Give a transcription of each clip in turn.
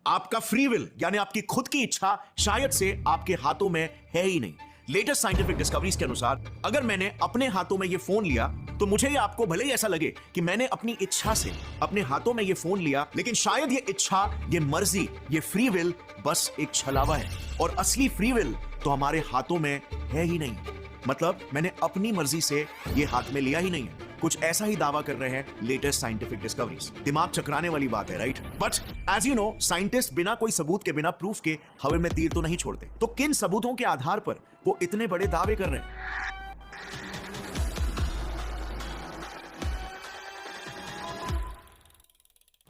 आपका free will यानी आपकी खुद की इच्छा शायद से आपके हाथों में है ही नहीं। लेटेस्ट साइंटिफिक डिस्कवरीज के अनुसार अगर मैंने अपने हाथों में ये फोन लिया तो मुझे या आपको भले ही ऐसा लगे कि मैंने अपनी इच्छा से अपने हाथों में ये फोन लिया, लेकिन शायद ये इच्छा, ये मर्जी, ये फ्री विल बस एक छलावा है और असली फ्री विल तो हमारे हाथों में है ही नहीं। मतलब मैंने अपनी मर्जी से ये हाथ में लिया ही नहीं है। कुछ ऐसा ही दावा कर रहे हैं लेटेस्ट साइंटिफिक डिस्कवरीज। दिमाग चकराने वाली बात है, right? But as you know, scientist बिना कोई सबूत के, बिना प्रूफ के हवा में तीर तो नहीं छोड़ते। तो किन सबूतों के आधार पर वो इतने बड़े दावे कर रहे हैं?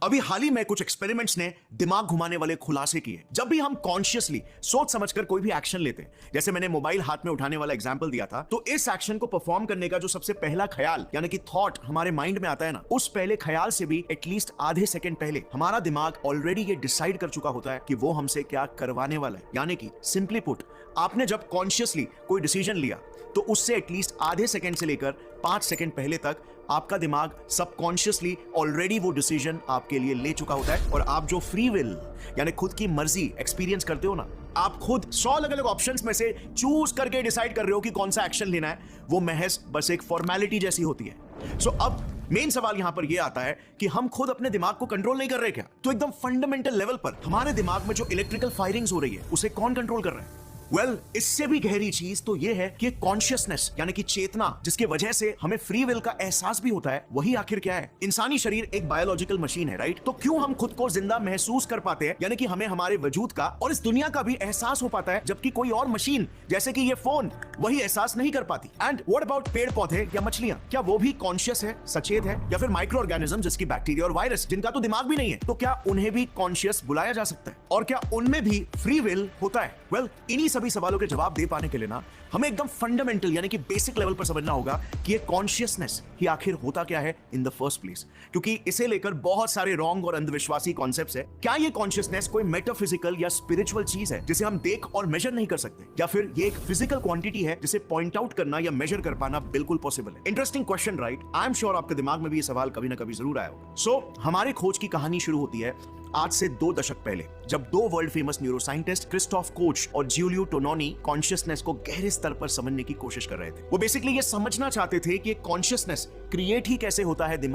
अभी हाल ही में कुछ एक्सपेरिमेंट्स ने दिमाग घुमाने वाले खुलासे किए। जब भी हम कॉन्शियसली सोच समझकर कोई भी एक्शन लेते हैं, जैसे मैंने मोबाइल हाथ में उठाने वाला एग्जांपल दिया था, तो इस एक्शन को परफॉर्म करने का जो सबसे पहला ख्याल यानी कि थॉट हमारे माइंड में आता है ना, उस पहले ख्याल से भी एटलीस्ट आधे सेकंड पहले हमारा दिमाग ऑलरेडी ये डिसाइड कर चुका होता है कि वो हमसे क्या करवाने वाला है। यानी कि सिंपली पुट, आपने जब कॉन्शियसली कोई डिसीजन लिया तो उससे एटलीस्ट आधे सेकंड से लेकर 5 सेकंड पहले तक आपका दिमाग सबकॉन्शियसली ऑलरेडी वो डिसीजन आपके लिए ले चुका होता है। और आप जो फ्री विल यानी खुद की मर्जी एक्सपीरियंस करते हो ना, आप खुद 100 अलग अलग ऑप्शंस में से चूज करके डिसाइड कर रहे हो कि कौन सा एक्शन लेना है, वो महज बस एक फॉर्मेलिटी जैसी होती है। सो अब मेन सवाल यहां पर यह आता है कि हम खुद अपने दिमाग को कंट्रोल नहीं कर रहे क्या? तो एकदम फंडामेंटल लेवल पर हमारे दिमाग में जो इलेक्ट्रिकल फायरिंग्स हो रही है उसे कौन कंट्रोल कर रहा है? वेल, इससे भी गहरी चीज तो यह है कि कॉन्शियसनेस यानी कि चेतना, जिसकी वजह से हमें फ्री विल का एहसास भी होता है, वही आखिर क्या है? इंसानी शरीर एक बायोलॉजिकल मशीन है, राइट? तो क्यों हम खुद को जिंदा महसूस कर पाते हैं, यानी कि हमें हमारे वजूद का और इस दुनिया का भी एहसास हो पाता है, जबकि कोई और मशीन जैसे कि ये फोन वही एहसास नहीं कर पाती? एंड व्हाट अबाउट पेड़ पौधे या मछलियां? क्या वो भी कॉन्शियस है, सचेत है? या फिर माइक्रो ऑर्गेनिज्म जिसकी बैक्टीरिया और वायरस जिनका तो दिमाग भी नहीं है, तो क्या उन्हें भी कॉन्शियस बुलाया जा सकता है? और क्या उनमें भी फ्री विल होता है? वेल, इन्हीं सभी सवालों के जवाब दे पाने के लिए ना हमें एकदम फंडामेंटल यानी कि बेसिक लेवल पर समझना होगा कि ये कॉन्शियसनेस ही आखिर होता क्या है इन द फर्स्ट प्लेस, क्योंकि इसे लेकर बहुत सारे रॉन्ग और अंधविश्वासी कॉन्सेप्ट्स है। क्या ये कॉन्शियसनेस कोई मेटाफिजिकल या स्पिरिचुअल चीज है जिसे हम देख और मेजर नहीं कर सकते, या फिर ये एक फिजिकल क्वांटिटी है जिसे पॉइंट आउट करना या मेजर कर पाना बिल्कुल पॉसिबल है? Interesting question, right? I am sure आपके दिमाग में भी ये सवाल कभी ना कभी जरूर आया होगा। सो हमारे खोज की कहानी शुरू होती है आज से 2 दशक पहले, जब 2 world famous neuroscientist Christophe coach और जिउलियो टोनोनी कॉन्शियसनेस को गहरे स्तर पर समझने की कोशिश कर रहे थे। वो बेसिकली ये समझना चाहते थे कि कॉन्शियसनेस क्रिएट ही कैसे होता है दिमाग